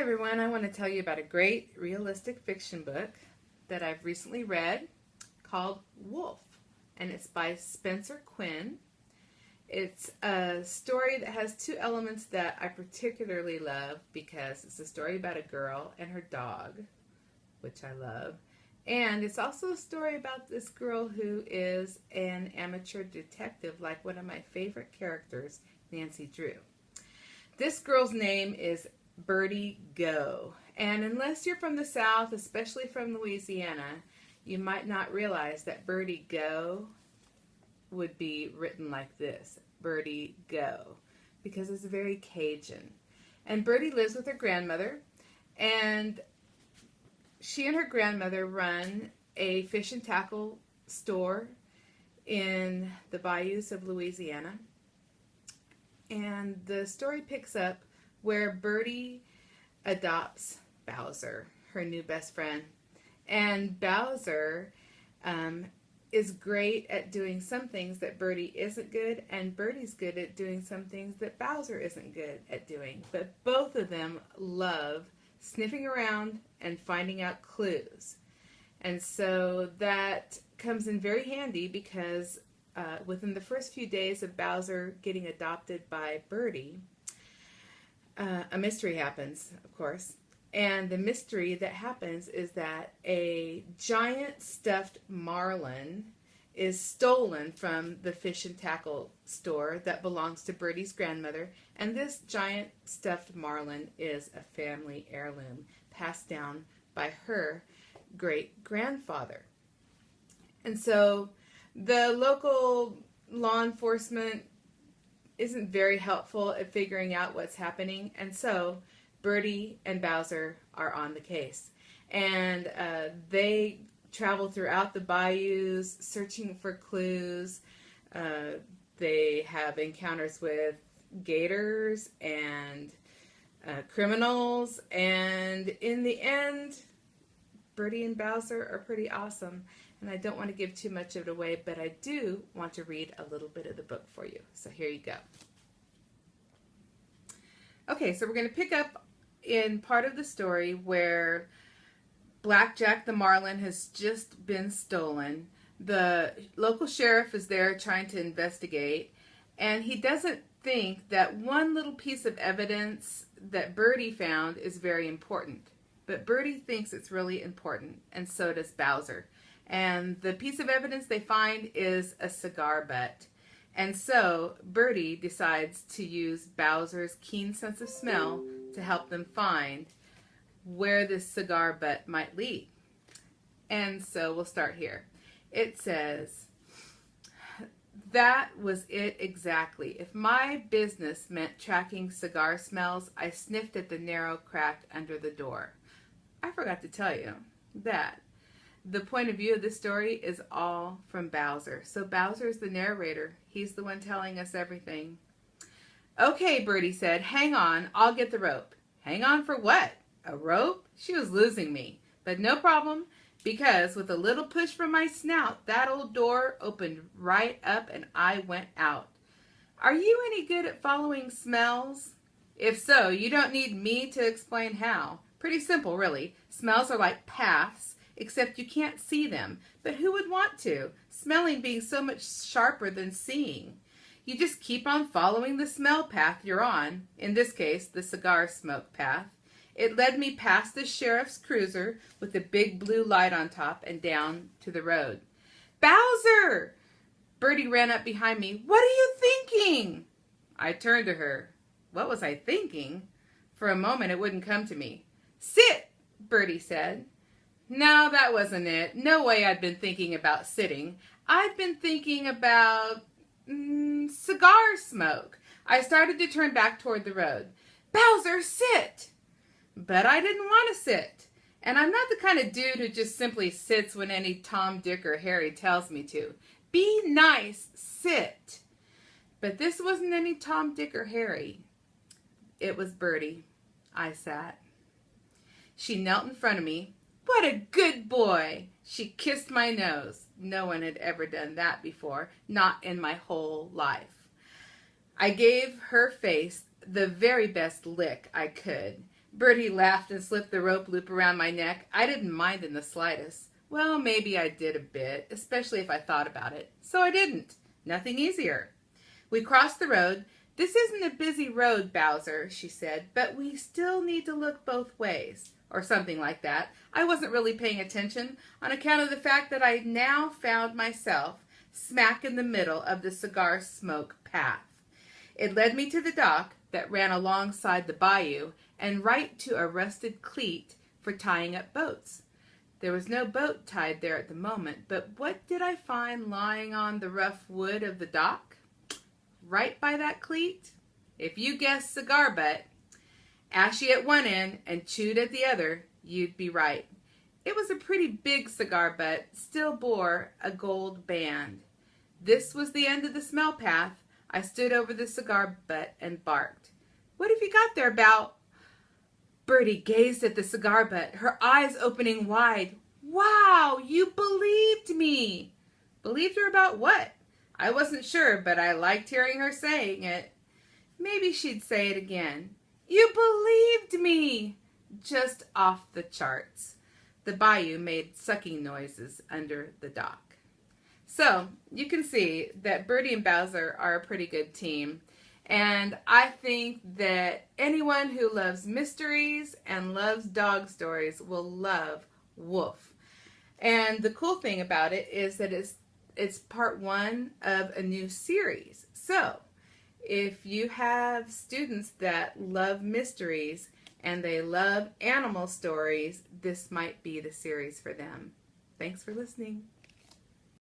Hi everyone, I want to tell you about a great realistic fiction book that I've recently read called Woof, and it's by Spencer Quinn. It's a story that has two elements that I particularly love because it's a story about a girl and her dog, which I love, and it's also a story about this girl who is an amateur detective, like one of my favorite characters, Nancy Drew. This girl's name is Birdie Go. And unless you're from the South, especially from Louisiana, you might not realize that Birdie Go would be written like this, Birdie Go, because it's very Cajun. And Birdie lives with her grandmother, and she and her grandmother run a fish and tackle store in the bayous of Louisiana. And the story picks up where Birdie adopts Bowser, her new best friend. And Bowser is great at doing some things that Birdie isn't good, and Birdie's good at doing some things that Bowser isn't good at doing. But both of them love sniffing around and finding out clues. And so that comes in very handy because within the first few days of Bowser getting adopted by Birdie, a mystery happens, of course. And the mystery that happens is that a giant stuffed marlin is stolen from the fish and tackle store that belongs to Birdie's grandmother. And this giant stuffed marlin is a family heirloom passed down by her great-grandfather. And so the local law enforcement isn't very helpful at figuring out what's happening, and so Birdie and Bowser are on the case. And they travel throughout the bayous searching for clues. They have encounters with gators and criminals, and in the end, Birdie and Bowser are pretty awesome. And I don't want to give too much of it away, but I do want to read a little bit of the book for you. So here you go. Okay, so we're going to pick up in part of the story where Blackjack the Marlin has just been stolen. The local sheriff is there trying to investigate, and he doesn't think that one little piece of evidence that Birdie found is very important. But Birdie thinks it's really important, and so does Bowser. And the piece of evidence they find is a cigar butt. And so Birdie decides to use Bowser's keen sense of smell to help them find where this cigar butt might lead. And so we'll start here. It says, "That was it exactly. If my business meant tracking cigar smells, I sniffed at the narrow crack under the door." I forgot to tell you that the point of view of this story is all from Bowser. So Bowser is the narrator. He's the one telling us everything. "Okay," Birdie said, "hang on, I'll get the rope." "Hang on for what? A rope?" She was losing me. But no problem, because with a little push from my snout, that old door opened right up and I went out. "Are you any good at following smells?" "If so, you don't need me to explain how. Pretty simple, really. Smells are like paths, except you can't see them. But who would want to? Smelling being so much sharper than seeing. You just keep on following the smell path you're on, in this case, the cigar smoke path. It led me past the sheriff's cruiser with the big blue light on top and down to the road." "Bowser!" Birdie ran up behind me. "What are you thinking?" I turned to her. What was I thinking? For a moment it wouldn't come to me. "Sit," Birdie said. No, that wasn't it. No way I'd been thinking about sitting. I'd been thinking about cigar smoke. I started to turn back toward the road. "Bowser, sit!" But I didn't want to sit. And I'm not the kind of dude who just simply sits when any Tom, Dick, or Harry tells me to. Be nice, sit. But this wasn't any Tom, Dick, or Harry. It was Birdie. I sat. She knelt in front of me. "What a good boy!" She kissed my nose. No one had ever done that before, not in my whole life. I gave her face the very best lick I could. Bertie laughed and slipped the rope loop around my neck. I didn't mind in the slightest. Well, maybe I did a bit, especially if I thought about it. So I didn't. Nothing easier. We crossed the road. This isn't a busy road, Bowser, she said, but we still need to look both ways, or something like that. I wasn't really paying attention on account of the fact that I now found myself smack in the middle of the cigar smoke path. It led me to the dock that ran alongside the bayou and right to a rusted cleat for tying up boats. There was no boat tied there at the moment, but what did I find lying on the rough wood of the dock? Right by that cleat? If you guessed cigar butt, ashy at one end and chewed at the other, you'd be right. It was a pretty big cigar butt, still bore a gold band. This was the end of the smell path. I stood over the cigar butt and barked. What have you got there, Bow? Bertie gazed at the cigar butt, her eyes opening wide. Wow, you believed me. Believed her about what? I wasn't sure, but I liked hearing her saying it. Maybe she'd say it again. You believed me. Just off the charts. The bayou made sucking noises under the dock. So, you can see that Bertie and Bowser are a pretty good team. And I think that anyone who loves mysteries and loves dog stories will love Woof. And the cool thing about it is that it's part one of a new series. So, if you have students that love mysteries and they love animal stories, this might be the series for them. Thanks for listening.